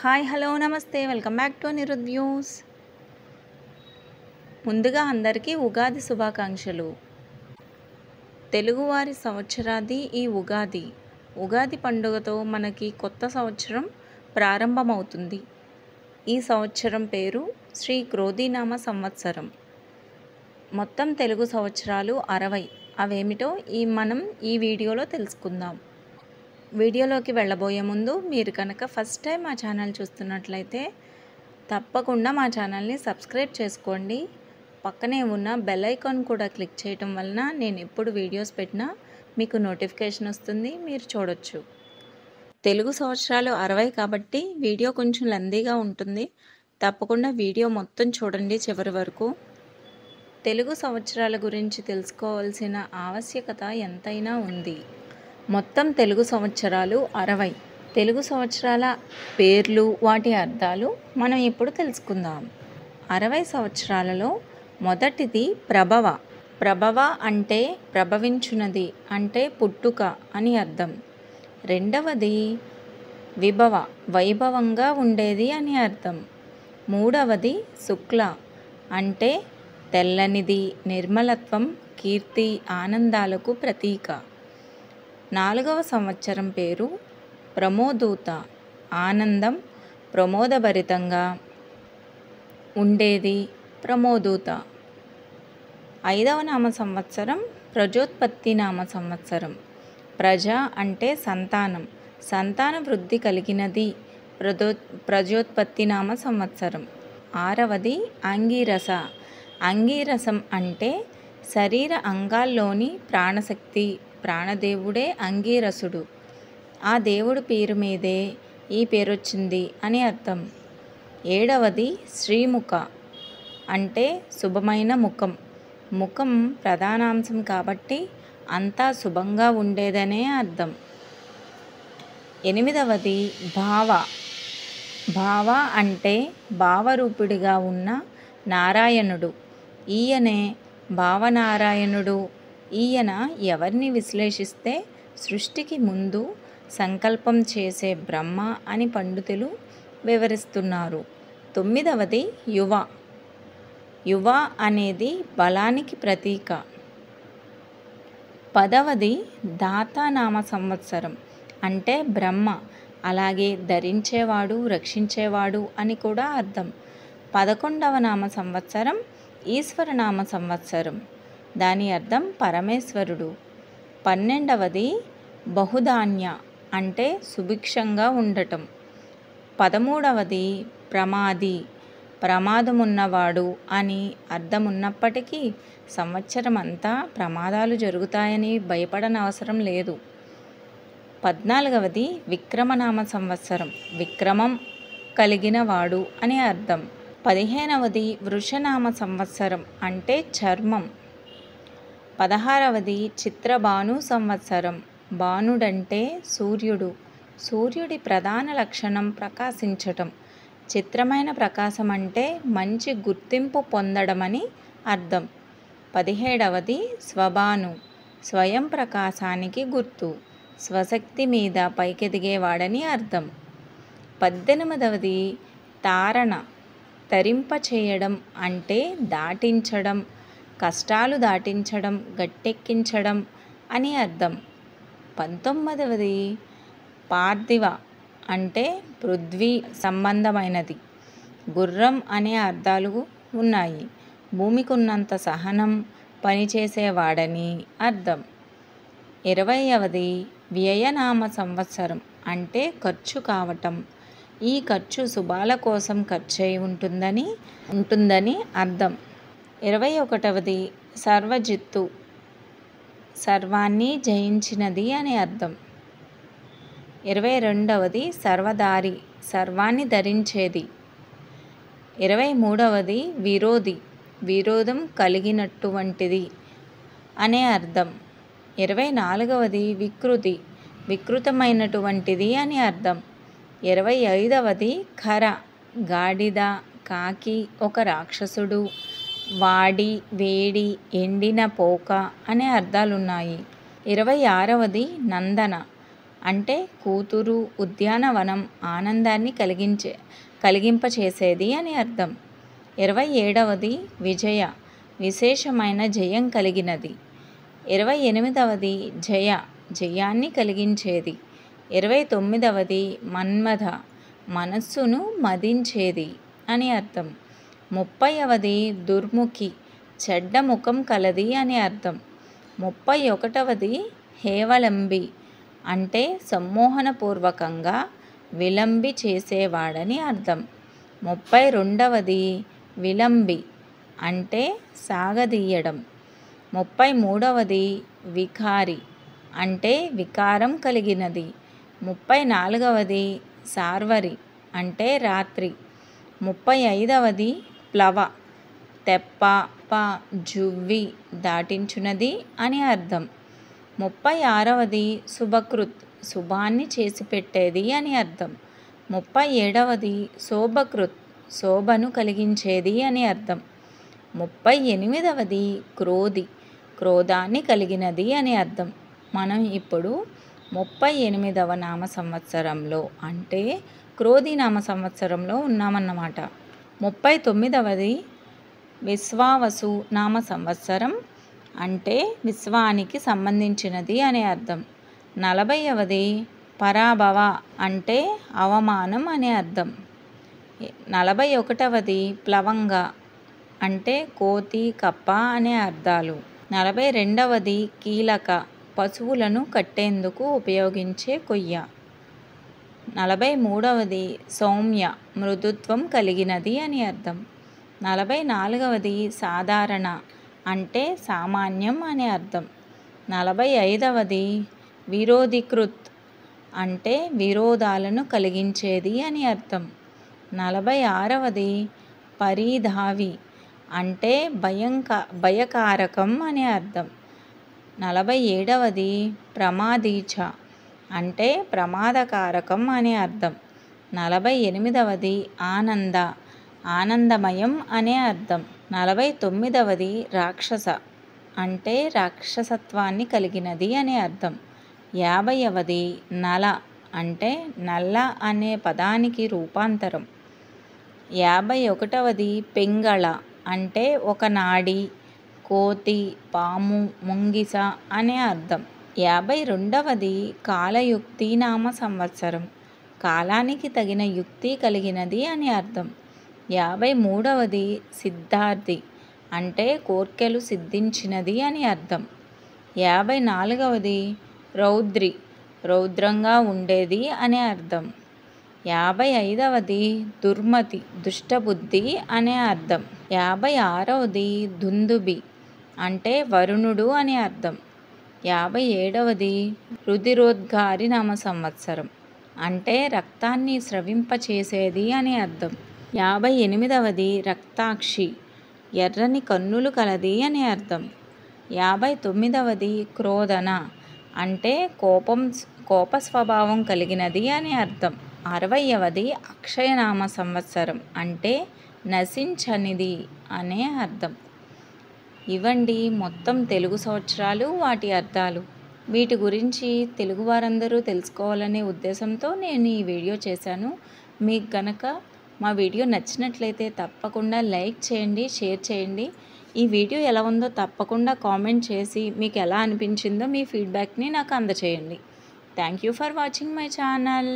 Hi hello నమస్తే welcome back to Anirudh views. ముందుగా అందరికీ ఉగాది శుభాకాంక్షలు. తెలుగువారి సంవత్సరాది ఈ ఉగాది. ఉగాది పండుగతో మనకి కొత్త సంవత్సరం ప్రారంభమవుతుంది. ఈ సంవత్సరం పేరు శ్రీ క్రోధీనామ సంవత్సరం. మొత్తం తెలుగు సంవత్సరాలు 60. అవేమిటో మనం ఈ వీడియోలో తెలుసుకుందాం. వీడియోలోకి వెళ్ళబోయే ముందు మీరు కనుక ఫస్ట్ టైం మా ఛానల్ చూస్తున్నట్లయితే తప్పకుండా మా ఛానల్ని సబ్స్క్రైబ్ చేసుకోండి. పక్కనే ఉన్న బెల్ ఐకాన్ కూడా క్లిక్ చేయటం వలన నేను ఎప్పుడు వీడియోస్ పెట్టినా మీకు నోటిఫికేషన్ వస్తుంది, మీరు చూడొచ్చు. తెలుగు సంవత్సరాలు 60 కాబట్టి వీడియో కొంచెం లెందీగా ఉంటుంది. తప్పకుండా వీడియో మొత్తం చూడండి చివరి వరకు. తెలుగు సంవత్సరాల గురించి తెలుసుకోవాల్సిన ఆవశ్యకత ఎంతైనా ఉంది. మొత్తం తెలుగు సంవత్సరాలు 60. తెలుగు సంవత్సరాల పేర్లు, వాటి అర్థాలు మనం ఇప్పుడు తెలుసుకుందాం. 60 సంవత్సరాలలో మొదటిది ప్రభవ. ప్రభవ అంటే ప్రభవించున్నది, అంటే పుట్టుక అని అర్థం. రెండవది విభవ, వైభవంగా ఉండేది అని అర్థం. మూడవది శుక్ల అంటే తెల్లనిది, నిర్మలత్వం, కీర్తి, ఆనందాలకు ప్రతీక. 4వ సంవత్సరం పేరు ప్రమోదూత, ఆనందం, ప్రమోదభరితంగా ఉండేది ప్రమోదూత. 5వ నామ సంవత్సరం ప్రజోత్పత్తి నామ సంవత్సరం. ప్రజ అంటే సంతానం, సంతాన వృద్ధి కలిగినది ప్రజోత్పత్తి నామ సంవత్సరం. 6వది అంగీరస. అంగీరసం అంటే శరీర అంగాల్లోని ప్రాణశక్తి, ప్రాణదేవుడే అంగీరసుడు. ఆ దేవుడి పేరు మీదే ఈ పేరు వచ్చింది అని అర్థం. 7వది శ్రీముఖ అంటే శుభమైన ముఖం. ముఖం ప్రధానాంశం కాబట్టి అంతా శుభంగా ఉండేదనే అర్థం. 8వది భావ. భావ అంటే భావరూపుడిగా ఉన్న నారాయణుడు. ఈయనే భావనారాయణుడు. ఈయన ఎవరిని విశ్లేషిస్తే సృష్టికి ముందు సంకల్పం చేసే బ్రహ్మ అని పండితులు వివరిస్తున్నారు. 9వది యువ. యువ అనేది బలానికి ప్రతీక. 10వది దాతానామ సంవత్సరం అంటే బ్రహ్మ, అలాగే ధరించేవాడు, రక్షించేవాడు అని కూడా అర్థం. 11వ నామ సంవత్సరం ఈశ్వరనామ సంవత్సరం. దాని అర్థం పరమేశ్వరుడు. 12వది బహుధాన్య అంటే సుభిక్షంగా ఉండటం. 13వది ప్రమాది, ప్రమాదమున్నవాడు అని అర్థం ఉన్నప్పటికీ సంవత్సరం అంతా ప్రమాదాలు జరుగుతాయని భయపడనవసరం లేదు. 14వది విక్రమనామ సంవత్సరం, విక్రమం కలిగిన వాడు అని అర్థం. 15వది వృషనామ సంవత్సరం అంటే చర్మం. 16వది చిత్రభాను సంవత్సరం. భానుడంటే సూర్యుడు. సూర్యుడి ప్రధాన లక్షణం ప్రకాశించటం. చిత్రమైన ప్రకాశం అంటే మంచి గుర్తింపు పొందడమని అర్థం. 17వది స్వభాను, స్వయం ప్రకాశానికి గుర్తు, స్వశక్తి మీద పైకెదిగేవాడని అర్థం. 18వది తారణ, తరింపచేయడం అంటే దాటించడం, కష్టాలు దాటించడం, గట్టెక్కించడం అని అర్థం. 19వది పార్థివ అంటే పృథ్వీ సంబంధమైనది, గుర్రం అనే అర్థాలు ఉన్నాయి. భూమికి ఉన్నంత సహనం, పనిచేసేవాడని అర్థం. 20వది వ్యయనామ సంవత్సరం అంటే ఖర్చు కావటం. ఈ ఖర్చు శుభాల కోసం ఖర్చయి ఉంటుందని అర్థం. 21వది సర్వజిత్తు, సర్వాన్ని జయించినది అని అర్థం. 22వది సర్వధారి, సర్వాన్ని ధరించేది. 23వది విరోధి, విరోధం కలిగినటువంటిది అనే అర్థం. 24వది వికృతి, వికృతమైనటువంటిది అని అర్థం. 25వది ఖర, గాడిద, కాకి, ఒక రాక్షసుడు, వాడి, వేడి, ఎండిన పోక అనే అర్థాలున్నాయి. 26వది నందన, అంటే కూతురు, ఉద్యానవనం, ఆనందాన్ని కలిగింపచేసేది అని అర్థం. 27వది విజయ, విశేషమైన జయం కలిగినది. 28వది జయ, జయాన్ని కలిగించేది. 29వది మన్మథ, మనస్సును మదించేది అని అర్థం. 30వది దుర్ముఖి, చెడ్డ ముఖం కలది అని అర్థం. 31వది హేవలంబి, అంటే సమ్మోహనపూర్వకంగా విలంబి చేసేవాడని అర్థం. 32వది విలంబి, అంటే సాగదీయడం. 33వది వికారి, అంటే వికారం కలిగినది. 34వది సార్వరి, అంటే రాత్రి. 35వది ప్లవ, తెప్ప, జువ్వి, దాటించున్నది అని అర్థం. 36వది శుభకృత్, శుభాన్ని చేసిపెట్టేది అని అర్థం. 37వది శోభకృత్, శోభను కలిగించేది అని అర్థం. 38వది క్రోధి, క్రోధాన్ని కలిగినది అని అర్థం. మనం ఇప్పుడు 38వ నామ సంవత్సరంలో అంటే క్రోధి నామ సంవత్సరంలో ఉన్నామన్నమాట. 39వది విశ్వావసు నామ సంవత్సరం, అంటే విశ్వానికి సంబంధించినది అనే అర్థం. 40వది పరాభవ, అంటే అవమానం అనే అర్థం. 41వది ప్లవంగ, అంటే కోతి, కప్ప అనే అర్థాలు. 42వది కీలక, పశువులను కట్టేందుకు ఉపయోగించే కొయ్య. 43వది సౌమ్య, మృదుత్వం కలిగినది అని అర్థం. 44వది సాధారణ, అంటే సామాన్యం అనే అర్థం. 45వది విరోధీకృత్, అంటే విరోధాలను కలిగించేది అని అర్థం. 46వది పరిధావి, అంటే భయకారకం అనే అర్థం. 47వది ప్రమాదీచ, అంటే ప్రమాదకారకం అనే అర్థం. 48వది ఆనంద, ఆనందమయం అనే అర్థం. 49వది రాక్షస, అంటే రాక్షసత్వాన్ని కలిగినది అనే అర్థం. 50వది నల, అంటే నల్ల అనే పదానికి రూపాంతరం. 51వది పింగళ, అంటే ఒక నాడి, కోతి, పాము, ముంగిస అనే అర్థం. 52వది కాలయుక్తి నామ సంవత్సరం, కాలానికి తగిన యుక్తి కలిగినది అని అర్థం. 53వది సిద్ధార్థి, అంటే కోర్కెలు సిద్ధించినది అని అర్థం. 54వది రౌద్రి, రౌద్రంగా ఉండేది అనే అర్థం. 55వది దుర్మతి, దుష్టబుద్ధి అనే అర్థం. 56వది దుందుబి, అంటే వరుణుడు అని అర్థం. 57వది రుధిరోద్గారి నామ సంవత్సరం, అంటే రక్తాన్ని స్రవింపచేసేది అని అర్థం. 58వది రక్తాక్షి, ఎర్రని కన్నులు కలది అని అర్థం. 59వది క్రోధన, అంటే కోప స్వభావం కలిగినది అని అర్థం. 60వది అక్షయనామ సంవత్సరం, అంటే నశించనిది అనే అర్థం. ఇవండి మొత్తం తెలుగు సంవత్సరాలు, వాటి అర్థాలు. వీటి గురించి తెలుగు వారందరూ తెలుసుకోవాలనే ఉద్దేశంతో నేను ఈ వీడియో చేశాను. మీకు గనక మా వీడియో నచ్చినట్లయితే తప్పకుండా లైక్ చేయండి, షేర్ చేయండి. ఈ వీడియో ఎలా ఉందో తప్పకుండా కామెంట్ చేసి మీకు ఎలా అనిపించిందో మీ ఫీడ్బ్యాక్ని నాకు అందచేయండి. Thank you for watching my channel.